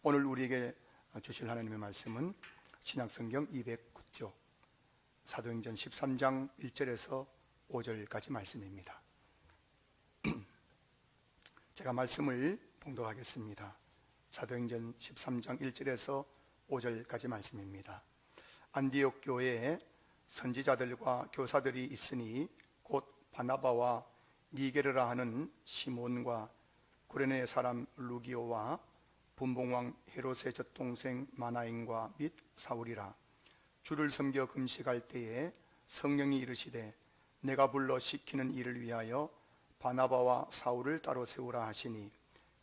오늘 우리에게 주실 하나님의 말씀은 신약성경 209쪽 사도행전 13장 1절에서 5절까지 말씀입니다. 제가 말씀을 봉독하겠습니다. 사도행전 13장 1절에서 5절까지 말씀입니다. 안디옥 교회에 선지자들과 교사들이 있으니 곧 바나바와 니게르라 하는 시몬과 구레네 사람 루기오와 분봉왕 헤롯의 젖동생 마나인과 및 사울이라. 주를 섬겨 금식할 때에 성령이 이르시되 내가 불러 시키는 일을 위하여 바나바와 사울을 따로 세우라 하시니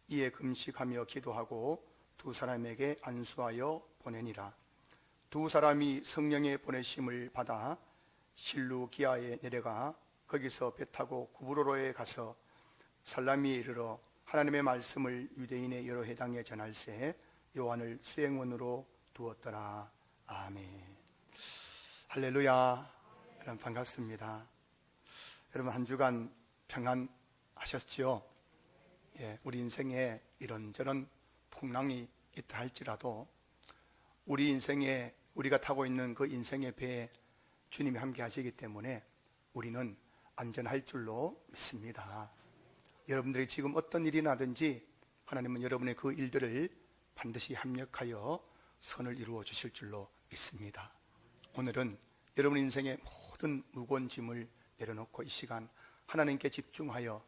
이에 금식하며 기도하고 두 사람에게 안수하여 보내니라. 두 사람이 성령의 보내심을 받아 실루기아에 내려가 거기서 배 타고 구브로로에 가서 살라미에 이르러 하나님의 말씀을 유대인의 여러 회당에 전할새 요한을 수행원으로 두었더라. 아멘. 할렐루야. 여러분 반갑습니다. 여러분 한 주간 평안하셨지요? 예, 우리 인생에 이런저런 풍랑이 있다 할지라도 우리 인생에 우리가 타고 있는 그 인생의 배에 주님이 함께 하시기 때문에 우리는 안전할 줄로 믿습니다. 여러분들이 지금 어떤 일이 나든지 하나님은 여러분의 그 일들을 반드시 합력하여 선을 이루어 주실 줄로 믿습니다. 오늘은 여러분 인생의 모든 무거운 짐을 내려놓고 이 시간 하나님께 집중하여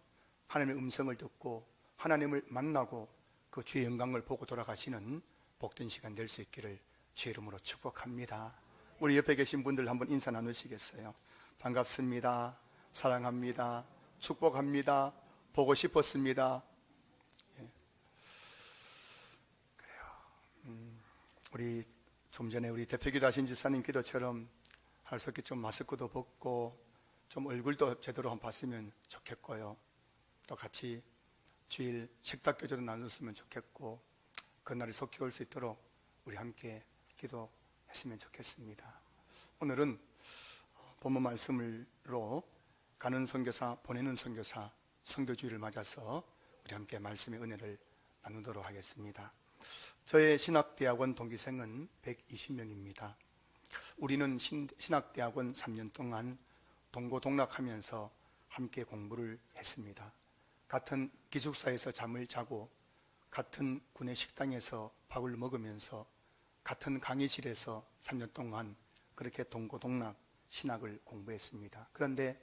하나님의 음성을 듣고 하나님을 만나고 그 주의 영광을 보고 돌아가시는 복된 시간 될 수 있기를 주의 이름으로 축복합니다. 우리 옆에 계신 분들 한번 인사 나누시겠어요? 반갑습니다. 사랑합니다. 축복합니다. 보고 싶었습니다. 예. 그래요. 우리 좀 전에 우리 대표기도 하신 지사님 기도처럼 할 수 없게 좀 마스크도 벗고 좀 얼굴도 제대로 한번 봤으면 좋겠고요. 또 같이 주일 식탁교제도 나눴으면 좋겠고 그날이 속히 올 수 있도록 우리 함께 기도했으면 좋겠습니다. 오늘은 본문 말씀으로 가는 선교사, 보내는 선교사 선교주의를 맞아서 우리 함께 말씀의 은혜를 나누도록 하겠습니다. 저의 신학대학원 동기생은 120명입니다. 우리는 신학대학원 3년 동안 동고동락하면서 함께 공부를 했습니다. 같은 기숙사에서 잠을 자고 같은 군의 식당에서 밥을 먹으면서 같은 강의실에서 3년 동안 그렇게 동고동락 신학을 공부했습니다. 그런데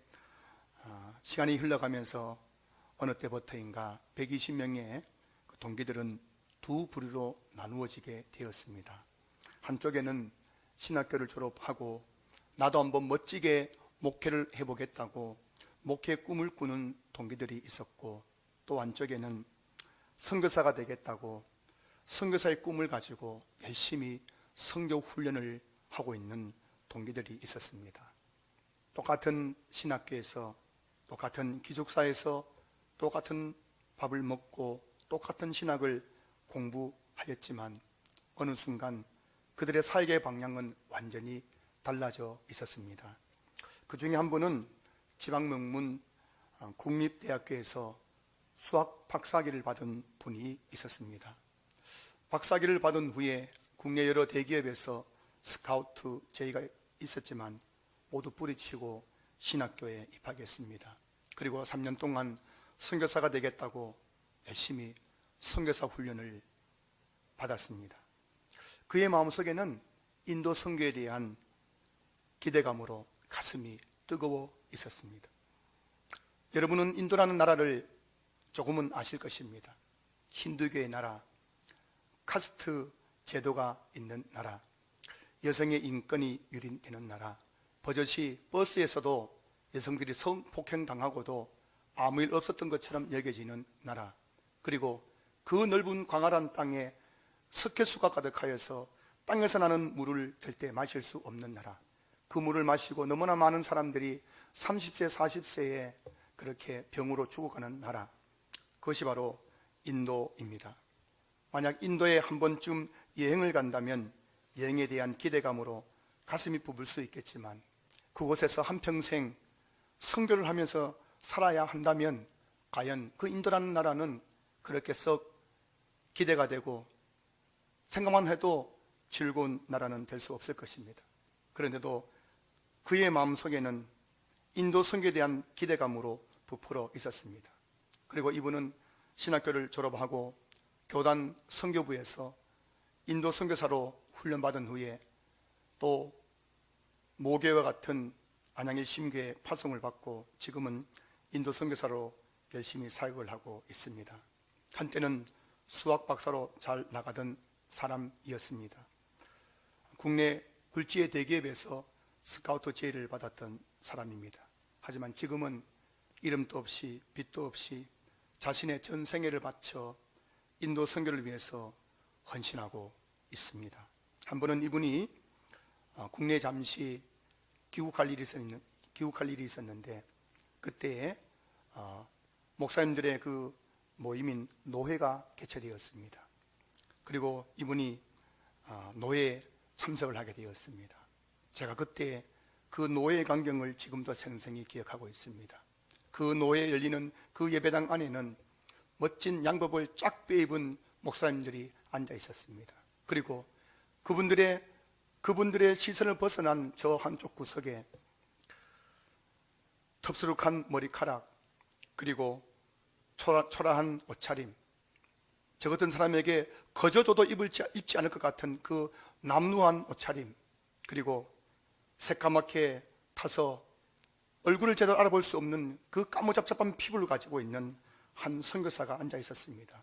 시간이 흘러가면서 어느 때부터인가 120명의 동기들은 두 부류로 나누어지게 되었습니다. 한쪽에는 신학교를 졸업하고 나도 한번 멋지게 목회를 해보겠다고 목회 꿈을 꾸는 동기들이 있었고, 또 한쪽에는 선교사가 되겠다고 선교사의 꿈을 가지고 열심히 선교 훈련을 하고 있는 동기들이 있었습니다. 똑같은 신학교에서 똑같은 기숙사에서 똑같은 밥을 먹고 똑같은 신학을 공부하였지만 어느 순간 그들의 삶의 방향은 완전히 달라져 있었습니다. 그 중에 한 분은 지방명문 국립대학교에서 수학 박사학위를 받은 분이 있었습니다. 박사학위를 받은 후에 국내 여러 대기업에서 스카우트 제의가 있었지만 모두 뿌리치고 신학교에 입학했습니다. 그리고 3년 동안 선교사가 되겠다고 열심히 선교사 훈련을 받았습니다. 그의 마음속에는 인도 선교에 대한 기대감으로 가슴이 뜨거워 있었습니다. 여러분은 인도라는 나라를 조금은 아실 것입니다. 힌두교의 나라, 카스트 제도가 있는 나라, 여성의 인권이 유린되는 나라, 버젓이 버스에서도 여성들이 성폭행당하고도 아무 일 없었던 것처럼 여겨지는 나라, 그리고 그 넓은 광활한 땅에 석회수가 가득하여서 땅에서 나는 물을 절대 마실 수 없는 나라, 그 물을 마시고 너무나 많은 사람들이 30세, 40세에 그렇게 병으로 죽어가는 나라, 그것이 바로 인도입니다. 만약 인도에 한 번쯤 여행을 간다면 여행에 대한 기대감으로 가슴이 부을 수 있겠지만 그곳에서 한평생 선교를 하면서 살아야 한다면 과연 그 인도라는 나라는 그렇게 썩 기대가 되고 생각만 해도 즐거운 나라는 될 수 없을 것입니다. 그런데도 그의 마음속에는 인도 선교에 대한 기대감으로 부풀어 있었습니다. 그리고 이분은 신학교를 졸업하고 교단 선교부에서 인도 선교사로 훈련받은 후에 또 모교와 같은 안양의 심교에 파송을 받고 지금은 인도 선교사로 열심히 사역을 하고 있습니다. 한때는 수학 박사로 잘 나가던 사람이었습니다. 국내 굴지의 대기업에서 스카우트 제의를 받았던 사람입니다. 하지만 지금은 이름도 없이 빚도 없이 자신의 전 생애를 바쳐 인도 선교를 위해서 헌신하고 있습니다. 한 번은 이분이 국내에 잠시 귀국할 일이 있었는데 그때 목사님들의 그 모임인 노회가 개최되었습니다. 그리고 이분이 노회에 참석을 하게 되었습니다. 제가 그때 그 노회의 광경을 지금도 생생히 기억하고 있습니다. 그 노회에 열리는 그 예배당 안에는 멋진 양복을 쫙 빼입은 목사님들이 앉아 있었습니다. 그리고 그분들의 시선을 벗어난 저 한쪽 구석에 텁스룩한 머리카락, 그리고 초라한 옷차림, 저 같은 사람에게 거저줘도 입지 않을 것 같은 그 남루한 옷차림, 그리고 새까맣게 타서 얼굴을 제대로 알아볼 수 없는 그 까무잡잡한 피부를 가지고 있는 한 선교사가 앉아 있었습니다.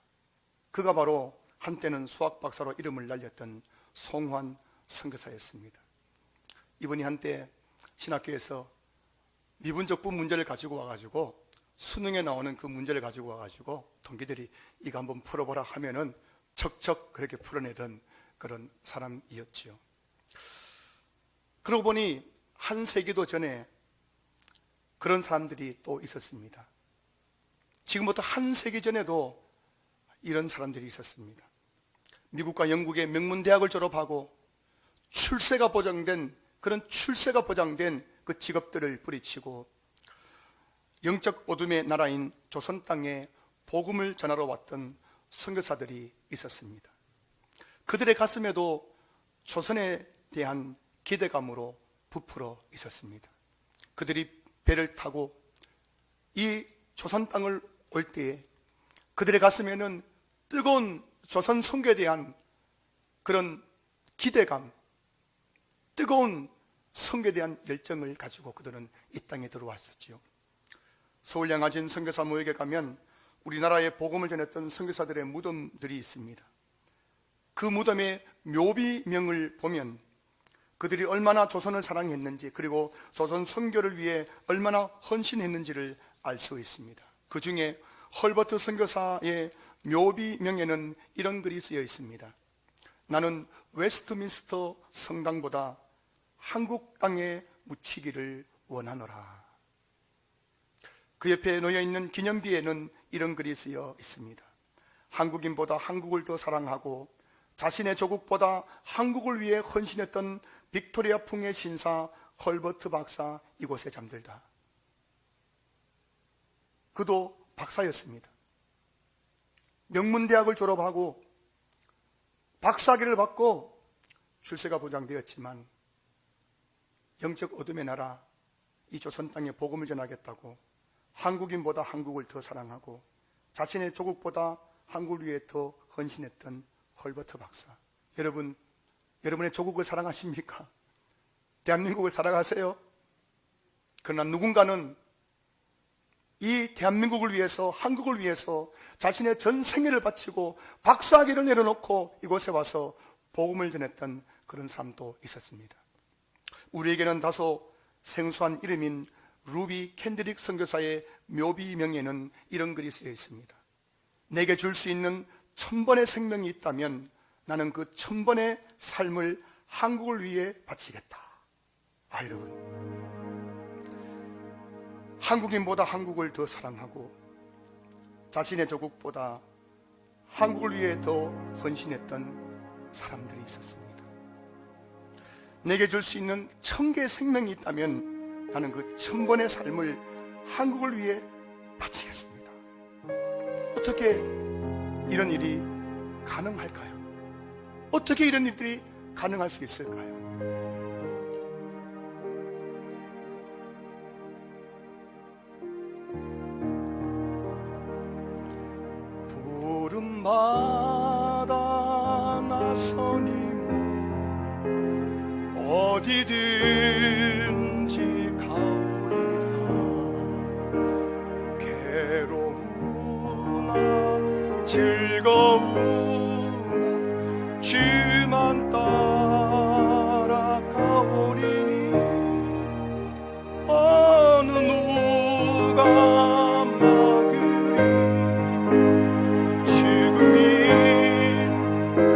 그가 바로 한때는 수학 박사로 이름을 날렸던 송환 선교사였습니다. 이분이 한때 신학교에서 미분적분 문제를 가지고 와가지고 수능에 나오는 그 문제를 가지고 와가지고 동기들이 이거 한번 풀어보라 하면은 척척 그렇게 풀어내던 그런 사람이었지요. 그러고 보니 한 세기도 전에 그런 사람들이 또 있었습니다. 지금부터 한 세기 전에도 이런 사람들이 있었습니다. 미국과 영국의 명문대학을 졸업하고 출세가 보장된 그 직업들을 뿌리치고 영적 어둠의 나라인 조선 땅에 복음을 전하러 왔던 선교사들이 있었습니다. 그들의 가슴에도 조선에 대한 기대감으로 부풀어 있었습니다. 그들이 배를 타고 이 조선 땅을 올 때에 그들의 가슴에는 뜨거운 조선 선교에 대한 그런 기대감, 뜨거운 선교에 대한 열정을 가지고 그들은 이 땅에 들어왔었지요. 서울 양화진 선교사 모역에 가면 우리나라에 복음을 전했던 선교사들의 무덤들이 있습니다. 그 무덤의 묘비명을 보면 그들이 얼마나 조선을 사랑했는지, 그리고 조선 선교를 위해 얼마나 헌신했는지를 알 수 있습니다. 그 중에 헐버트 선교사의 묘비명에는 이런 글이 쓰여 있습니다. 나는 웨스트민스터 성당보다 한국 땅에 묻히기를 원하노라. 그 옆에 놓여있는 기념비에는 이런 글이 쓰여 있습니다. 한국인보다 한국을 더 사랑하고 자신의 조국보다 한국을 위해 헌신했던 빅토리아풍의 신사 헐버트 박사 이곳에 잠들다. 그도 박사였습니다. 명문대학을 졸업하고 박사학위를 받고 출세가 보장되었지만 영적 어둠의 나라 이 조선 땅에 복음을 전하겠다고 한국인보다 한국을 더 사랑하고 자신의 조국보다 한국을 위해 더 헌신했던 헐버트 박사. 여러분, 여러분의 조국을 사랑하십니까? 대한민국을 사랑하세요? 그러나 누군가는 이 대한민국을 위해서, 한국을 위해서 자신의 전 생애를 바치고 박사학위를 내려놓고 이곳에 와서 복음을 전했던 그런 사람도 있었습니다. 우리에게는 다소 생소한 이름인 루비 캔드릭 선교사의 묘비명에는 이런 글이 쓰여 있습니다. 내게 줄 수 있는 1000번의 생명이 있다면 나는 그 1000번의 삶을 한국을 위해 바치겠다. 여러분, 한국인보다 한국을 더 사랑하고 자신의 조국보다 한국을 위해 더 헌신했던 사람들이 있었습니다. 내게 줄 수 있는 1000개의 생명이 있다면 나는 그 1000번의 삶을 한국을 위해 바치겠습니다. 어떻게 이런 일이 가능할까요? 어떻게 이런 일들이 가능할 수 있을까요? 푸른마다 나서니 어디든지 가오리라. 괴로우나 즐거우나 주만 따라 가오리니 어느 누가 막으리. 죽음이 늘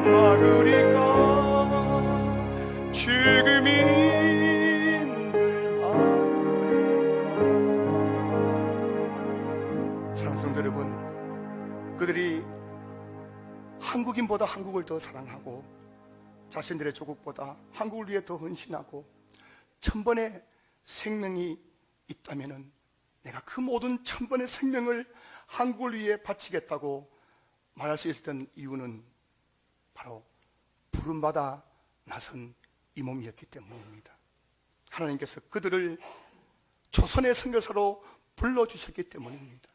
막으리까. 죽음이 늘 막으리까. 사랑하는 성도 여러분, 그들이 한국인보다 한국을 더 사랑하고 자신들의 조국보다 한국을 위해 더 헌신하고 1000번의 생명이 있다면 내가 그 모든 1000번의 생명을 한국을 위해 바치겠다고 말할 수 있었던 이유는 바로 부름받아 나선 이 몸이었기 때문입니다. 하나님께서 그들을 조선의 선교사로 불러주셨기 때문입니다.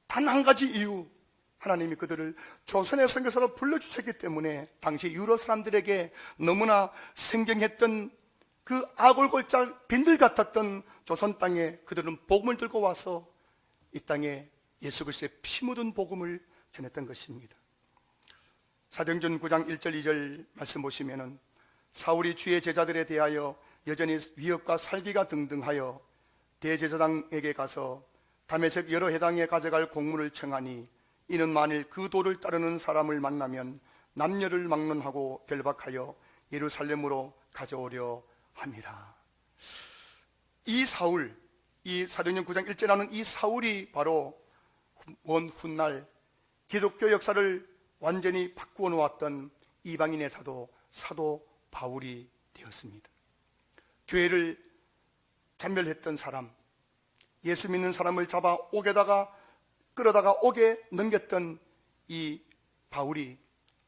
단 한 가지 이유, 하나님이 그들을 조선의 선교사로 불러주셨기 때문에 당시 유럽 사람들에게 너무나 생경했던 그 아골골짝 빈들 같았던 조선 땅에 그들은 복음을 들고 와서 이 땅에 예수 그리스도의 피 묻은 복음을 전했던 것입니다. 사도행전 9장 1절 2절 말씀 보시면은 사울이 주의 제자들에 대하여 여전히 위협과 살기가 등등하여 대제사장에게 가서 다메섹 여러 회당에 가져갈 공문을 청하니 이는 만일 그 도를 따르는 사람을 만나면 남녀를 막론하고 결박하여 예루살렘으로 가져오려 함이라. 이 사울, 이 사도행전 9장 1절에 나오는 이 사울이 바로 먼 훗날 기독교 역사를 완전히 바꾸어 놓았던 이방인의 사도 바울이 되었습니다. 교회를 잔멸했던 사람, 예수 믿는 사람을 잡아 옥에다가 끌어다가 옥에 넘겼던 이 바울이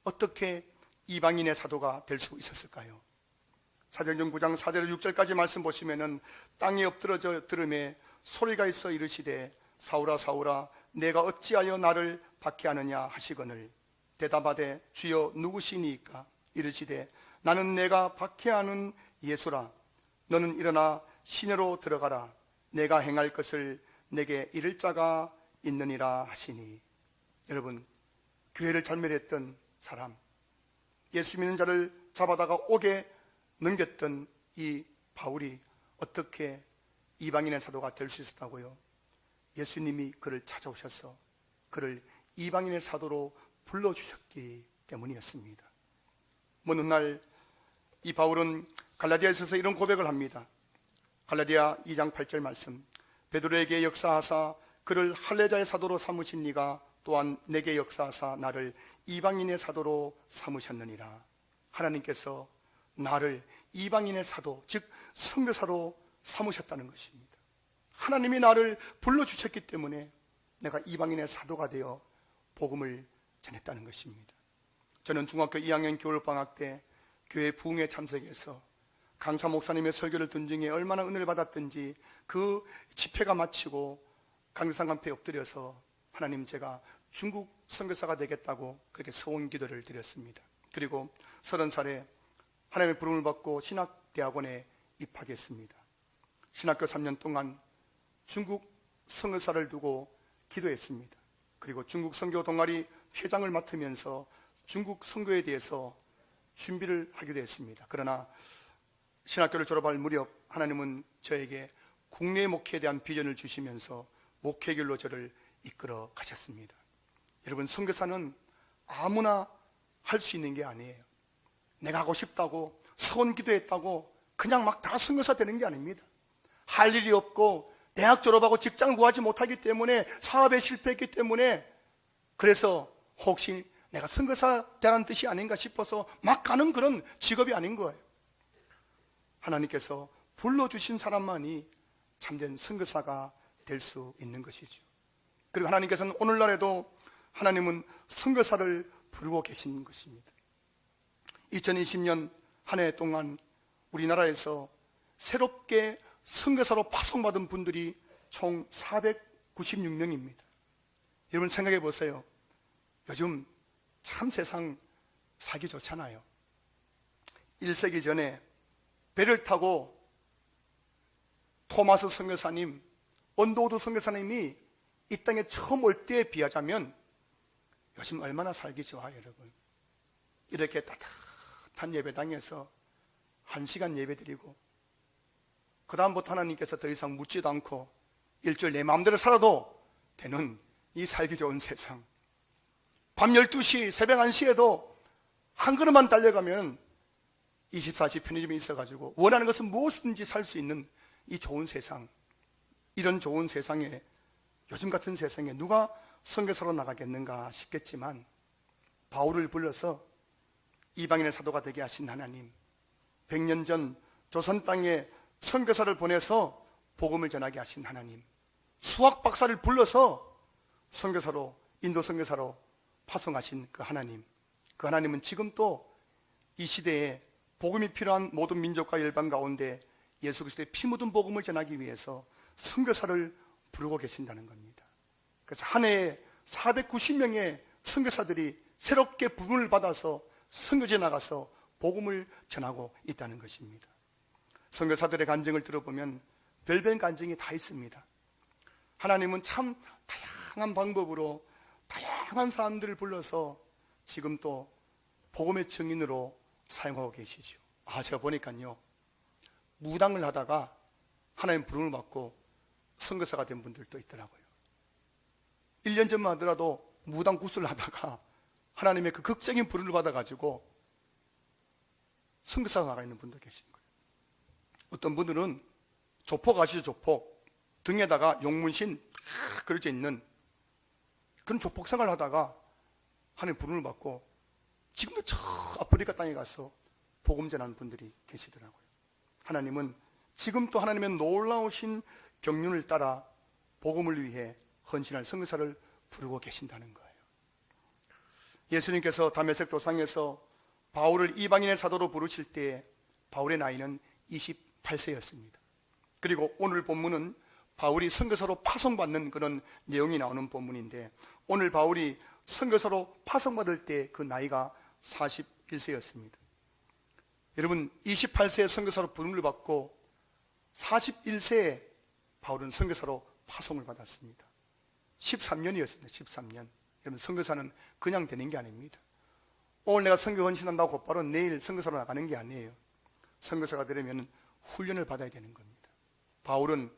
어떻게 이방인의 사도가 될 수 있었을까요? 사도행전 9장 4절 6절까지 말씀 보시면은 땅에 엎드러져 들음에 소리가 있어 이르시되 사울아 사울아 내가 어찌하여 나를 박해하느냐 하시거늘 대답하되 주여 누구시니까 이르시되 나는 내가 박해하는 예수라. 너는 일어나 시내로 들어가라. 내가 행할 것을 내게 이를 자가 있느니라 하시니. 여러분, 교회를 잔멸했던 사람, 예수 믿는 자를 잡아다가 옥에 넘겼던 이 바울이 어떻게 이방인의 사도가 될 수 있었다고요? 예수님이 그를 찾아오셔서 그를 이방인의 사도로 불러주셨기 때문이었습니다. 어느 날 이 바울은 갈라디아에 있어서 이런 고백을 합니다. 갈라디아 2장 8절 말씀, 베드로에게 역사하사 그를 할례자의 사도로 삼으신 이가 또한 내게 역사하사 나를 이방인의 사도로 삼으셨느니라. 하나님께서 나를 이방인의 사도, 즉 선교사로 삼으셨다는 것입니다. 하나님이 나를 불러주셨기 때문에 내가 이방인의 사도가 되어 복음을 전했다는 것입니다. 저는 중학교 2학년 겨울방학 때 교회 부흥회 참석해서 강사 목사님의 설교를 듣는 중에 얼마나 은혜를 받았든지 그 집회가 마치고 강사관패에 엎드려서 하나님 제가 중국 선교사가 되겠다고 그렇게 소원 기도를 드렸습니다. 그리고 30살에 하나님의 부름을 받고 신학대학원에 입학했습니다. 신학교 3년 동안 중국 선교사를 두고 기도했습니다. 그리고 중국 선교 동아리 회장을 맡으면서 중국 선교에 대해서 준비를 하기도 했습니다. 그러나 신학교를 졸업할 무렵 하나님은 저에게 국내 목회에 대한 비전을 주시면서 목회길로 저를 이끌어 가셨습니다. 여러분, 선교사는 아무나 할 수 있는 게 아니에요. 내가 하고 싶다고 소원 기도했다고 그냥 막 다 선교사 되는 게 아닙니다. 할 일이 없고 대학 졸업하고 직장을 구하지 못하기 때문에 사업에 실패했기 때문에 그래서 혹시 내가 선교사 되라는 뜻이 아닌가 싶어서 막 가는 그런 직업이 아닌 거예요. 하나님께서 불러주신 사람만이 참된 선교사가 될 수 있는 것이죠. 그리고 하나님께서는 오늘날에도 하나님은 선교사를 부르고 계신 것입니다. 2020년 한 해 동안 우리나라에서 새롭게 선교사로 파송받은 분들이 총 496명입니다. 여러분 생각해 보세요. 요즘 참 세상 살기 좋잖아요. 1세기 전에 배를 타고 토마스 선교사님, 언더우드 선교사님이 이 땅에 처음 올 때에 비하자면 요즘 얼마나 살기 좋아요, 여러분. 이렇게 따뜻한 예배당에서 1시간 예배드리고 그 다음부터 하나님께서 더 이상 묻지도 않고 일주일 내 마음대로 살아도 되는 이 살기 좋은 세상. 밤 12시, 새벽 1시에도 한 걸음만 달려가면 24시 편의점이 있어가지고 원하는 것은 무엇이든지 살 수 있는 이 좋은 세상. 이런 좋은 세상에, 요즘 같은 세상에 누가 선교사로 나가겠는가 싶겠지만 바울을 불러서 이방인의 사도가 되게 하신 하나님, 100년 전 조선 땅에 선교사를 보내서 복음을 전하게 하신 하나님, 수학 박사를 불러서 선교사로, 인도 선교사로 파송하신 그 하나님, 그 하나님은 지금 또 이 시대에 복음이 필요한 모든 민족과 열방 가운데 예수 그리스도의 피 묻은 복음을 전하기 위해서 선교사를 부르고 계신다는 겁니다. 그래서 한 해에 490명의 선교사들이 새롭게 부름을 받아서 선교지에 나가서 복음을 전하고 있다는 것입니다. 선교사들의 간증을 들어보면 별별 간증이 다 있습니다. 하나님은 참 다양한 방법으로 다양한 사람들을 불러서 지금 또 복음의 증인으로 사용하고 계시죠. 제가 보니까요, 무당을 하다가 하나님 부름을 받고 선교사가 된 분들도 있더라고요. 1년 전만 하더라도 무당 구슬을 하다가 하나님의 그 극적인 부름을 받아가지고 선교사가 나가 있는 분도 계신 거예요. 어떤 분들은 조폭 아시죠? 조폭. 등에다가 용문신 그려져 있는 그런 조폭 생활을 하다가 하나님 부름을 받고 지금도 저 아프리카 땅에 가서 복음 전하는 분들이 계시더라고요. 하나님은 지금 또 하나님의 놀라우신 경륜을 따라 복음을 위해 헌신할 선교사를 부르고 계신다는 거예요. 예수님께서 다메섹 도상에서 바울을 이방인의 사도로 부르실 때 바울의 나이는 28세였습니다. 그리고 오늘 본문은 바울이 선교사로 파송받는 그런 내용이 나오는 본문인데, 오늘 바울이 선교사로 파송받을 때 그 나이가 41세였습니다. 여러분, 28세에 선교사로 부름을 받고 41세에 바울은 선교사로 파송을 받았습니다. 13년이었습니다. 13년. 여러분, 선교사는 그냥 되는 게 아닙니다. 오늘 내가 선교 헌신한다고 곧바로 내일 선교사로 나가는 게 아니에요. 선교사가 되려면 훈련을 받아야 되는 겁니다. 바울은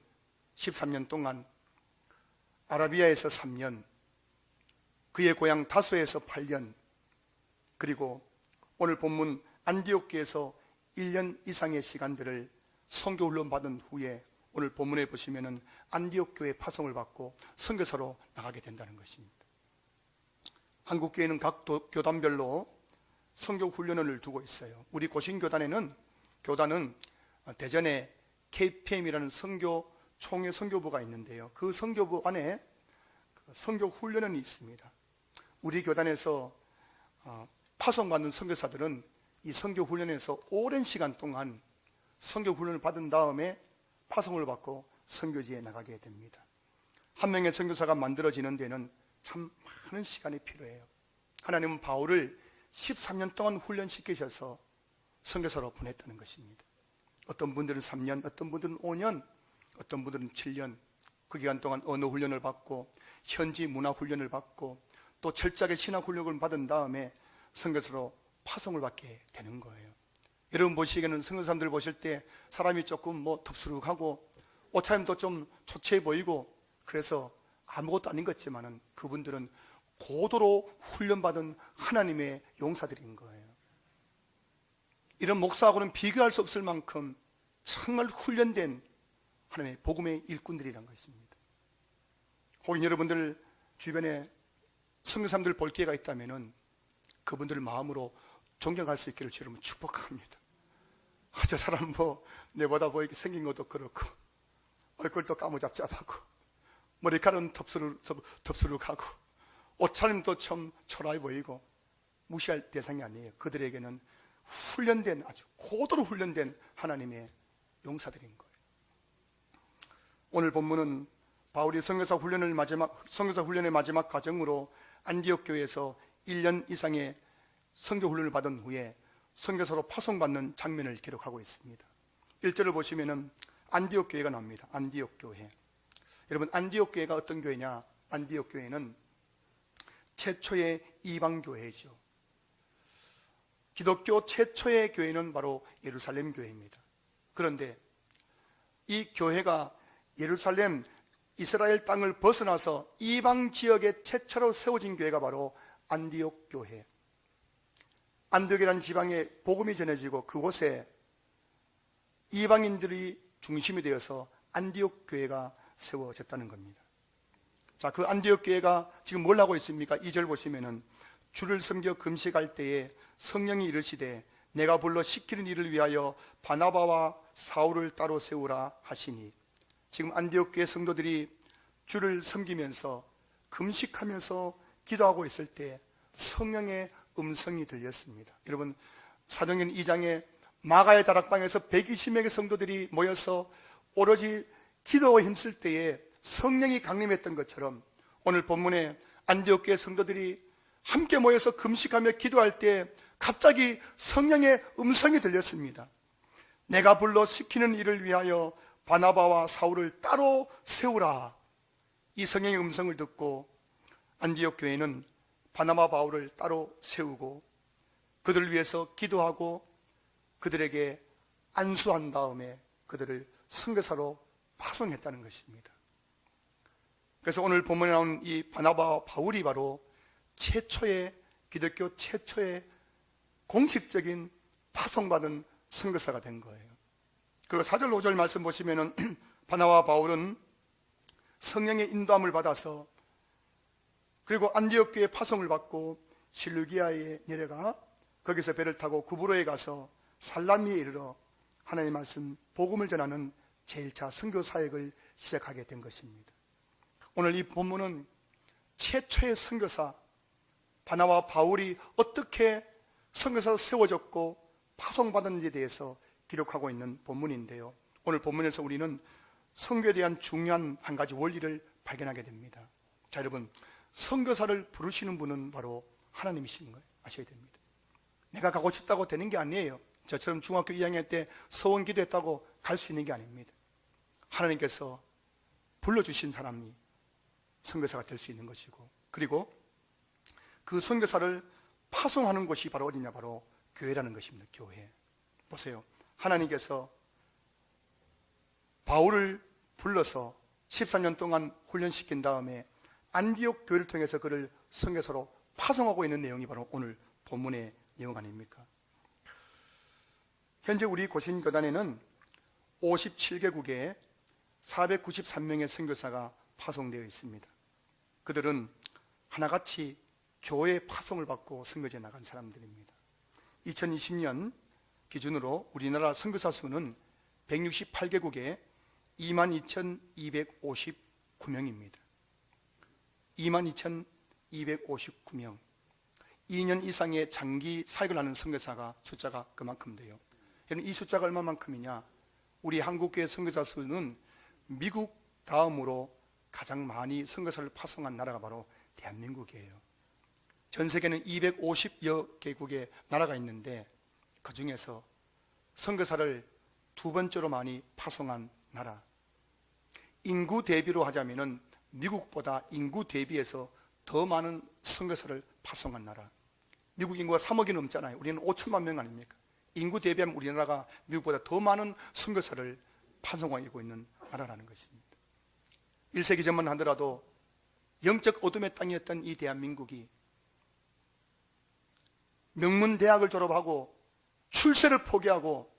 13년 동안 아라비아에서 3년, 그의 고향 다소에서 8년, 그리고 오늘 본문 안디옥교에서 1년 이상의 시간들을 선교 훈련 받은 후에 오늘 본문에 보시면은 안디옥 교회 파송을 받고 선교사로 나가게 된다는 것입니다. 한국 교회는 각 교단별로 선교 훈련을 두고 있어요. 우리 고신교단에는 대전에 KPM이라는 선교 총회 선교부가 있는데요. 그 선교부 안에 선교 훈련원이 있습니다. 우리 교단에서 파송받는 선교사들은 이 선교 훈련에서 오랜 시간 동안 선교 훈련을 받은 다음에 파송을 받고 선교지에 나가게 됩니다. 한 명의 선교사가 만들어지는 데는 참 많은 시간이 필요해요. 하나님은 바울을 13년 동안 훈련시키셔서 선교사로 보냈다는 것입니다. 어떤 분들은 3년, 어떤 분들은 5년, 어떤 분들은 7년, 그 기간 동안 언어 훈련을 받고 현지 문화 훈련을 받고 또 철저하게 신학 훈련을 받은 다음에 선교사로 파송을 받게 되는 거예요. 여러분 보시기에는 선교사람들 보실 때 사람이 조금 덥수룩하고 옷차림도 좀 초췌해 보이고 그래서 아무것도 아닌 것 같지만은 그분들은 고도로 훈련받은 하나님의 용사들인 거예요. 이런 목사하고는 비교할 수 없을 만큼 정말 훈련된 하나님의 복음의 일꾼들이란 것입니다. 혹은 여러분들 주변에 선교사람들 볼 기회가 있다면은 그분들을 마음으로 존경할 수 있기를 주님은 축복합니다. 저 사람 내보다 보이게 생긴 것도 그렇고 얼굴도 까무잡잡하고 머리카락은 덥수룩 가고 옷차림도 좀 초라해 보이고 무시할 대상이 아니에요. 그들에게는 훈련된, 아주 고도로 훈련된 하나님의 용사들인 거예요. 오늘 본문은 바울이 선교사 훈련의 마지막 과정으로 안디옥 교회에서 1년 이상의 선교 훈련을 받은 후에 선교사로 파송받는 장면을 기록하고 있습니다. 1절을 보시면은 안디옥 교회가 나옵니다. 안디옥 교회. 여러분, 안디옥 교회가 어떤 교회냐? 안디옥 교회는 최초의 이방 교회죠. 기독교 최초의 교회는 바로 예루살렘 교회입니다. 그런데 이 교회가 예루살렘 이스라엘 땅을 벗어나서 이방 지역에 최초로 세워진 교회가 바로 안디옥 교회. 안디옥이라는 지방에 복음이 전해지고 그곳에 이방인들이 중심이 되어서 안디옥 교회가 세워졌다는 겁니다. 자, 그 안디옥 교회가 지금 뭘 하고 있습니까? 2절 보시면은 주를 섬겨 금식할 때에 성령이 이르시되 내가 불러 시키는 일을 위하여 바나바와 사울을 따로 세우라 하시니, 지금 안디옥 교회 성도들이 주를 섬기면서 금식하면서 기도하고 있을 때 성령의 음성이 들렸습니다. 여러분, 사도행전 2장에 마가의 다락방에서 120명의 성도들이 모여서 오로지 기도에 힘쓸 때에 성령이 강림했던 것처럼 오늘 본문에 안디옥 교회 성도들이 함께 모여서 금식하며 기도할 때 갑자기 성령의 음성이 들렸습니다. 내가 불러 시키는 일을 위하여 바나바와 사울을 따로 세우라. 이 성령의 음성을 듣고 안디옥 교회는 바나바 바울을 따로 세우고 그들을 위해서 기도하고 그들에게 안수한 다음에 그들을 선교사로 파송했다는 것입니다. 그래서 오늘 본문에 나온 이 바나바와 바울이 바로 최초의 기독교 최초의 공식적인 파송받은 선교사가 된 거예요. 그리고 4절 5절 말씀 보시면은 바나바와 바울은 성령의 인도함을 받아서 그리고 안디옥 교회 파송을 받고 실루기아에 내려가 거기서 배를 타고 구브로에 가서 살라미에 이르러 하나님의 말씀 복음을 전하는 제1차 선교 사역을 시작하게 된 것입니다. 오늘 이 본문은 최초의 선교사 바나바와 바울이 어떻게 선교사로 세워졌고 파송받았는지에 대해서 기록하고 있는 본문인데요, 오늘 본문에서 우리는 선교에 대한 중요한 한 가지 원리를 발견하게 됩니다. 자, 여러분, 선교사를 부르시는 분은 바로 하나님이신 거예요. 아셔야 됩니다. 내가 가고 싶다고 되는 게 아니에요. 저처럼 중학교 2학년 때 서원 기도했다고 갈 수 있는 게 아닙니다. 하나님께서 불러주신 사람이 선교사가 될 수 있는 것이고, 그리고 그 선교사를 파송하는 곳이 바로 어디냐? 바로 교회라는 것입니다. 교회. 보세요. 하나님께서 바울을 불러서 14년 동안 훈련시킨 다음에 안디옥 교회를 통해서 그를 선교사로 파송하고 있는 내용이 바로 오늘 본문의 내용 아닙니까? 현재 우리 고신교단에는 57개국에 493명의 선교사가 파송되어 있습니다. 그들은 하나같이 교회 파송을 받고 선교지에 나간 사람들입니다. 2020년 기준으로 우리나라 선교사 수는 168개국에 22,259명입니다. 22,259명. 2년 이상의 장기 사역을 하는 선교사가 숫자가 그만큼 돼요. 이 숫자가 얼마만큼이냐? 우리 한국교회 선교사 수는 미국 다음으로 가장 많이 선교사를 파송한 나라가 바로 대한민국이에요. 전 세계는 250여 개국의 나라가 있는데 그 중에서 선교사를 두 번째로 많이 파송한 나라, 인구 대비로 하자면은 미국보다 인구 대비해서 더 많은 선교사를 파송한 나라. 미국 인구가 3억이 넘잖아요. 우리는 5천만 명 아닙니까? 인구 대비하면 우리나라가 미국보다 더 많은 선교사를 파송하고 있는 나라라는 것입니다. 1세기 전만 하더라도 영적 어둠의 땅이었던 이 대한민국이 명문대학을 졸업하고 출세를 포기하고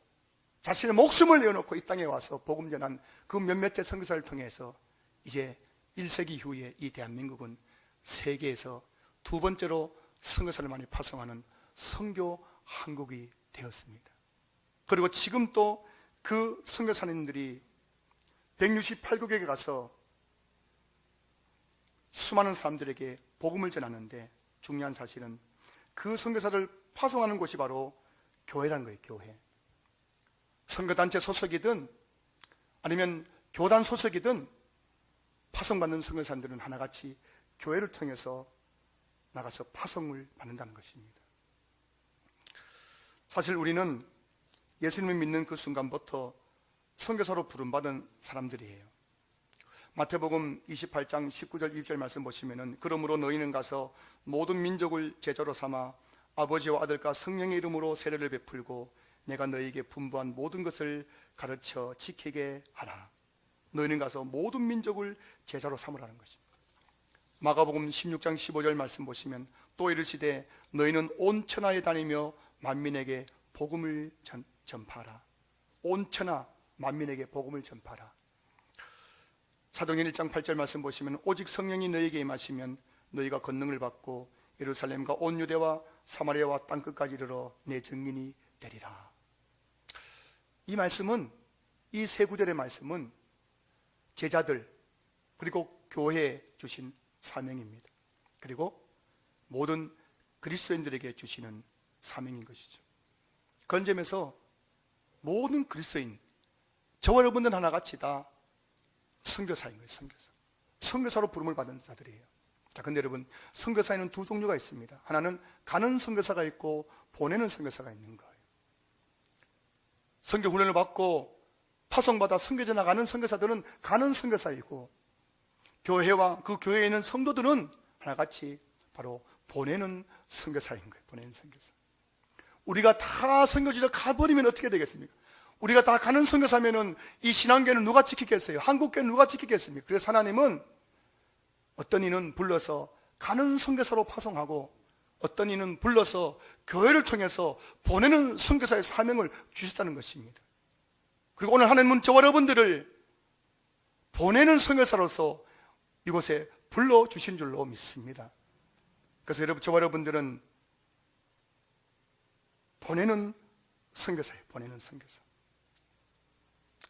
자신의 목숨을 내어놓고 이 땅에 와서 복음 전한 그 몇몇의 선교사를 통해서 이제 1세기 이후에 이 대한민국은 세계에서 두 번째로 선교사를 많이 파송하는 선교 한국이 되었습니다. 그리고 지금 또 그 선교사님들이 168국에 가서 수많은 사람들에게 복음을 전하는데 중요한 사실은 그 선교사를 파송하는 곳이 바로 교회라는 거예요. 교회. 선교단체 소속이든 아니면 교단 소속이든 파송받는 선교사들은 하나같이 교회를 통해서 나가서 파송을 받는다는 것입니다. 사실 우리는 예수님을 믿는 그 순간부터 선교사로 부름받은 사람들이에요. 마태복음 28장 19절 20절 말씀 보시면은 그러므로 너희는 가서 모든 민족을 제자로 삼아 아버지와 아들과 성령의 이름으로 세례를 베풀고 내가 너희에게 분부한 모든 것을 가르쳐 지키게 하라. 너희는 가서 모든 민족을 제자로 삼으라는 것입니다. 마가복음 16장 15절 말씀 보시면 또 이르시되 너희는 온 천하에 다니며 만민에게 복음을 전파하라. 온 천하 만민에게 복음을 전파하라. 사도행전 1장 8절 말씀 보시면 오직 성령이 너희에게 임하시면 너희가 권능을 받고 예루살렘과 온 유대와 사마리아와 땅끝까지 이르러 내 증인이 되리라. 이 말씀은, 이 세 구절의 말씀은 제자들 그리고 교회에 주신 사명입니다. 그리고 모든 그리스도인들에게 주시는 사명인 것이죠. 그런 점에서 모든 그리스도인, 저와 여러분들 하나같이 다 선교사인 거예요. 선교사. 선교사로 부름을 받은 자들이에요. 자, 근데 여러분, 선교사에는 두 종류가 있습니다. 하나는 가는 선교사가 있고 보내는 선교사가 있는 거예요. 선교 훈련을 받고 파송받아 선교제 나가는 선교사들은 가는 선교사이고, 교회와 그 교회에 있는 성도들은 하나같이 바로 보내는 선교사인 거예요. 보내는 선교사. 우리가 다 선교지를 가버리면 어떻게 되겠습니까? 우리가 다 가는 선교사면은 이 신앙교회는 누가 지키겠어요? 한국교회는 누가 지키겠습니까? 그래서 하나님은 어떤 이는 불러서 가는 선교사로 파송하고 어떤 이는 불러서 교회를 통해서 보내는 선교사의 사명을 주셨다는 것입니다. 그리고 오늘 하나님은 저와 여러분들을 보내는 선교사로서 이곳에 불러주신 줄로 믿습니다. 그래서 여러분, 저와 여러분들은 보내는 선교사예요. 보내는 선교사.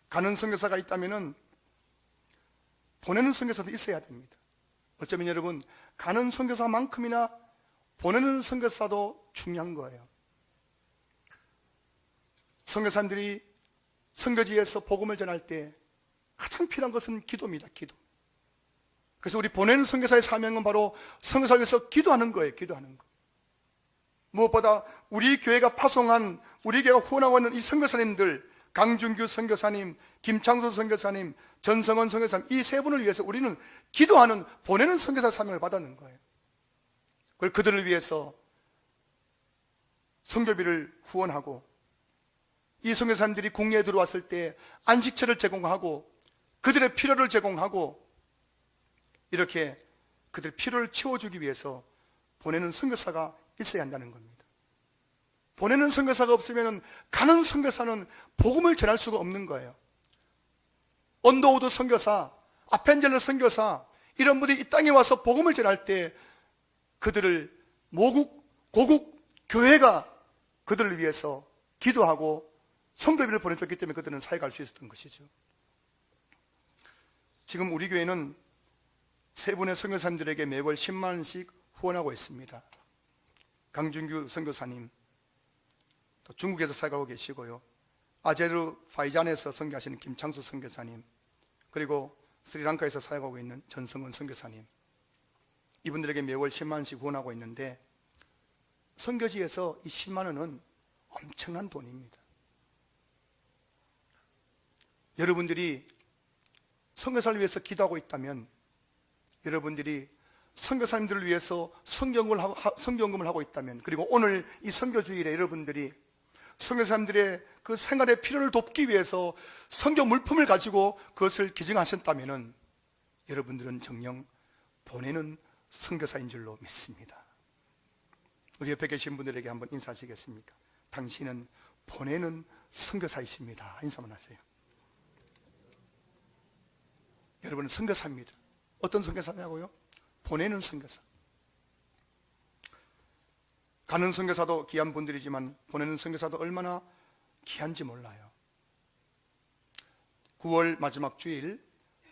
가는 선교사가 있다면은 보내는 선교사도 있어야 됩니다. 어쩌면 여러분, 가는 선교사만큼이나 보내는 선교사도 중요한 거예요. 선교사들이 선교지에서 복음을 전할 때 가장 필요한 것은 기도입니다. 기도. 그래서 우리 보내는 선교사의 사명은 바로 선교사를 위해서 기도하는 거예요. 기도하는 거. 무엇보다 우리 교회가 파송한, 우리 교회가 후원하고 있는 이 선교사님들, 강준규 선교사님, 김창수 선교사님, 전성원 선교사님, 이 세 분을 위해서 우리는 기도하는, 보내는 선교사 사명을 받았는 거예요. 그리고 그들을 위해서 선교비를 후원하고, 이 선교사님들이 국내에 들어왔을 때 안식처를 제공하고 그들의 필요를 제공하고, 이렇게 그들 필요를 채워주기 위해서 보내는 선교사가 있어야 한다는 겁니다. 보내는 선교사가 없으면 가는 선교사는 복음을 전할 수가 없는 거예요. 언더우드 선교사, 아펜젤러 선교사, 이런 분들이 이 땅에 와서 복음을 전할 때 그들을 고국 교회가 그들을 위해서 기도하고 성도비를 보내줬기 때문에 그들은 사회 갈 수 있었던 것이죠. 지금 우리 교회는 세 분의 선교사님들에게 매월 10만 원씩 후원하고 있습니다. 강준규 선교사님, 또 중국에서 살고 계시고요, 아제르바이잔에서 선교하시는 김창수 선교사님, 그리고 스리랑카에서 살고 있는 전성은 선교사님, 이분들에게 매월 10만 원씩 후원하고 있는데, 선교지에서 이 10만 원은 엄청난 돈입니다. 여러분들이 선교사를 위해서 기도하고 있다면, 여러분들이 선교사님들을 위해서 선교연금을 하고 있다면, 그리고 오늘 이 선교주일에 여러분들이 선교사님들의 그 생활의 필요를 돕기 위해서 선교 물품을 가지고 그것을 기증하셨다면 여러분들은 정녕 보내는 선교사인 줄로 믿습니다. 우리 옆에 계신 분들에게 한번 인사하시겠습니까? 당신은 보내는 선교사이십니다. 인사만 하세요. 여러분은 선교사입니다. 어떤 선교사냐고요? 보내는 선교사. 가는 선교사도 귀한 분들이지만 보내는 선교사도 얼마나 귀한지 몰라요. 9월 마지막 주일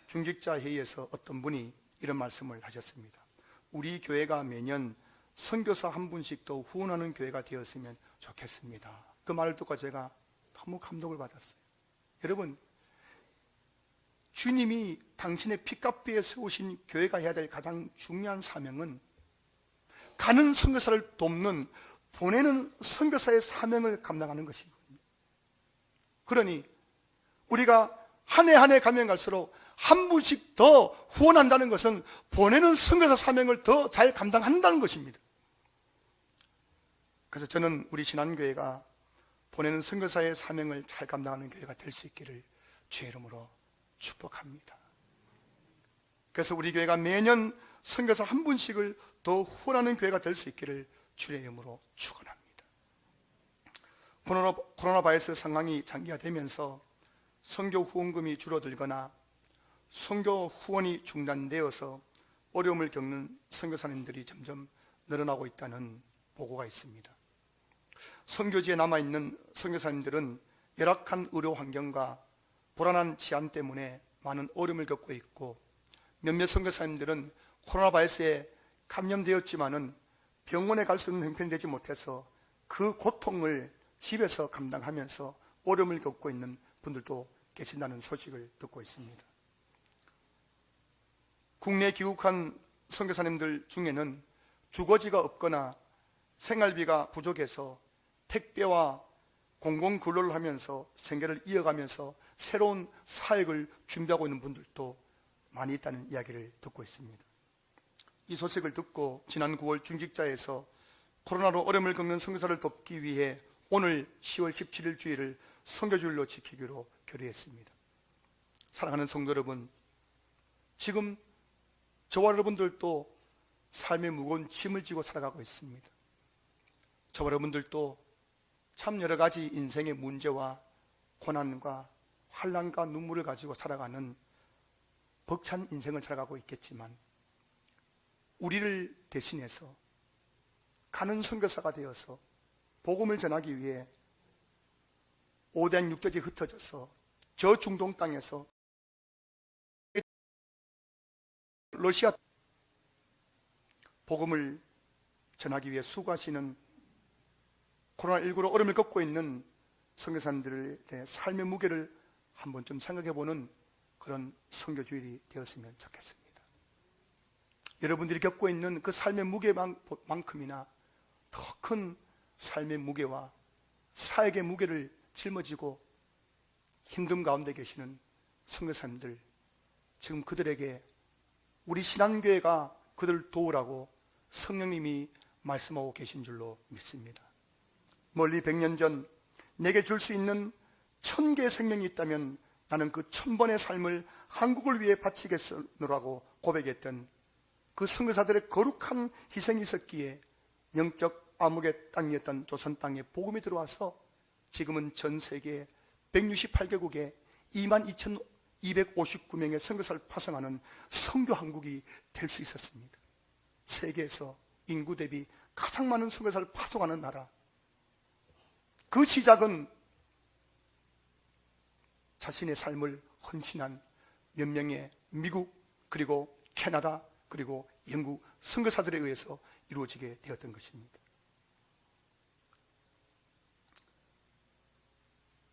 중직자 회의에서 어떤 분이 이런 말씀을 하셨습니다. 우리 교회가 매년 선교사 한 분씩 더 후원하는 교회가 되었으면 좋겠습니다. 그 말을 듣고 제가 너무 감동을 받았어요. 여러분, 주님이 당신의 핏값비에 세우신 교회가 해야 될 가장 중요한 사명은 가는 선교사를 돕는, 보내는 선교사의 사명을 감당하는 것이거든요. 그러니 우리가 한 해 한 해 가면 갈수록 한 분씩 더 후원한다는 것은 보내는 선교사 사명을 더 잘 감당한다는 것입니다. 그래서 저는 우리 신한교회가 보내는 선교사의 사명을 잘 감당하는 교회가 될 수 있기를 주의 이름으로 축복합니다. 그래서 우리 교회가 매년 선교사 한 분씩을 더 후원하는 교회가 될 수 있기를 주의 이름으로 축원합니다. 코로나 바이러스 상황이 장기화되면서 선교 후원금이 줄어들거나 선교 후원이 중단되어서 어려움을 겪는 선교사님들이 점점 늘어나고 있다는 보고가 있습니다. 선교지에 남아있는 선교사님들은 열악한 의료 환경과 불안한 치안 때문에 많은 어려움을 겪고 있고, 몇몇 선교사님들은 코로나 바이러스에 감염되었지만은 병원에 갈 수 있는 형편이 되지 못해서 그 고통을 집에서 감당하면서 어려움을 겪고 있는 분들도 계신다는 소식을 듣고 있습니다. 국내에 귀국한 선교사님들 중에는 주거지가 없거나 생활비가 부족해서 택배와 공공근로를 하면서 생계를 이어가면서 새로운 사역을 준비하고 있는 분들도 많이 있다는 이야기를 듣고 있습니다. 이 소식을 듣고 지난 9월 중직자에서 코로나로 어려움을 겪는 선교사를 돕기 위해 오늘 10월 17일 주일을 선교주일로 지키기로 결의했습니다. 사랑하는 성도 여러분, 지금 저와 여러분들도 삶의 무거운 짐을 지고 살아가고 있습니다. 저와 여러분들도 참 여러 가지 인생의 문제와 고난과 환난과 눈물을 가지고 살아가는 벅찬 인생을 살아가고 있겠지만, 우리를 대신해서 가는 선교사가 되어서 복음을 전하기 위해 5대 6대지 흩어져서 저 중동 땅에서 러시아 복음을 전하기 위해 수고하시는 코로나19로 어려움을 겪고 있는 선교사님들의 삶의 무게를 한번 좀 생각해보는 그런 선교주일이 되었으면 좋겠습니다. 여러분들이 겪고 있는 그 삶의 무게만큼이나 더 큰 삶의 무게와 사역의 무게를 짊어지고 힘든 가운데 계시는 선교사님들, 지금 그들에게 우리 신한교회가 그들을 도우라고 성령님이 말씀하고 계신 줄로 믿습니다. 멀리 100년 전 내게 줄 수 있는 1000개의 생명이 있다면 나는 그 1000번의 삶을 한국을 위해 바치겠노라고 고백했던 그 선교사들의 거룩한 희생이 있었기에 영적 암흑의 땅이었던 조선 땅에 복음이 들어와서 지금은 전 세계 168개국에 22,259명의 선교사를 파송하는 선교 한국이 될 수 있었습니다. 세계에서 인구 대비 가장 많은 선교사를 파송하는 나라, 그 시작은 자신의 삶을 헌신한 몇 명의 미국, 그리고 캐나다, 그리고 영국 선교사들에 의해서 이루어지게 되었던 것입니다.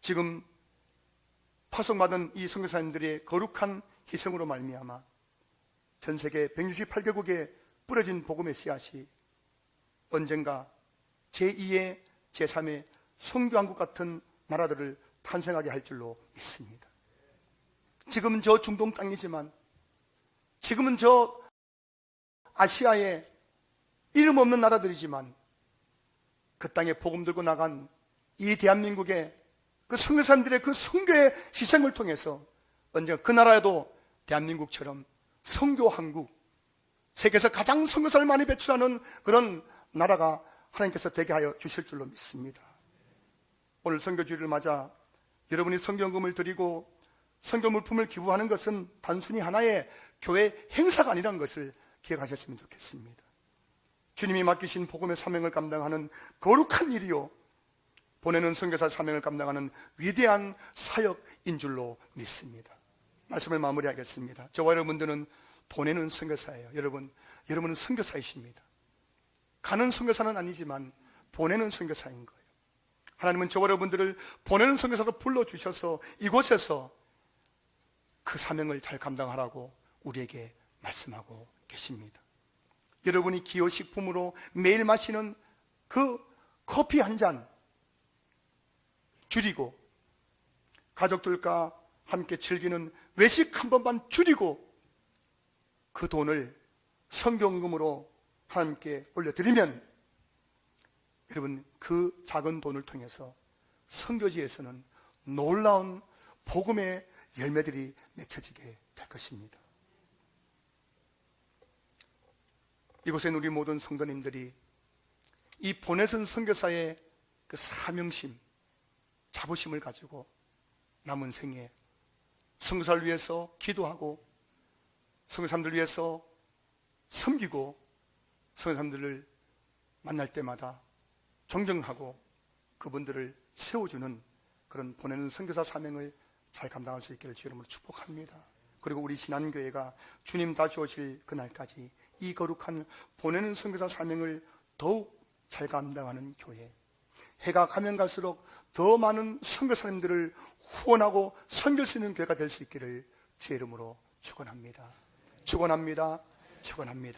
지금 파송받은 이 선교사님들의 거룩한 희생으로 말미암아 전 세계 168개국에 뿌려진 복음의 씨앗이 언젠가 제2의 제3의 선교한국 같은 나라들을 탄생하게 할 줄로 믿습니다. 지금은 저 중동 땅이지만, 지금은 저 아시아의 이름 없는 나라들이지만, 그 땅에 복음 들고 나간 이 대한민국의 그 선교사님들의 그 선교의 희생을 통해서 언젠가 그 나라에도 대한민국처럼 선교한국, 세계에서 가장 선교사를 많이 배출하는 그런 나라가 하나님께서 되게 하여 주실 줄로 믿습니다. 오늘 선교주일을 맞아 여러분이 선교금을 드리고 선교물품을 기부하는 것은 단순히 하나의 교회 행사가 아니라는 것을 기억하셨으면 좋겠습니다. 주님이 맡기신 복음의 사명을 감당하는 거룩한 일이요, 보내는 선교사 사명을 감당하는 위대한 사역인 줄로 믿습니다. 말씀을 마무리하겠습니다. 저와 여러분들은 보내는 선교사예요. 여러분은 선교사이십니다. 가는 선교사는 아니지만 보내는 선교사인 거예요. 하나님은 저와 여러분들을 보내는 선교사로 불러주셔서 이곳에서 그 사명을 잘 감당하라고 우리에게 말씀하고 계십니다. 여러분이 기호식품으로 매일 마시는 그 커피 한 잔 줄이고, 가족들과 함께 즐기는 외식 한 번만 줄이고, 그 돈을 성경금으로 하나님께 올려드리면, 여러분 그 작은 돈을 통해서 선교지에서는 놀라운 복음의 열매들이 맺혀지게 될 것입니다. 이곳에 우리 모든 성도님들이 이 보내선 선교사의 그 사명심, 자부심을 가지고 남은 생에 선교사를 위해서 기도하고, 선교사님들 위해서 섬기고, 선교사님들을 만날 때마다 존경하고 그분들을 세워주는 그런 보내는 선교사 사명을 잘 감당할 수 있기를 주님으로 축복합니다. 그리고 우리 신한교회가 주님 다시 오실 그날까지 이 거룩한 보내는 선교사 사명을 더욱 잘 감당하는 교회, 해가 가면 갈수록 더 많은 선교사님들을 후원하고 섬길 수 있는 교회가 될 수 있기를 제 이름으로 축원합니다. 축원합니다. 축원합니다.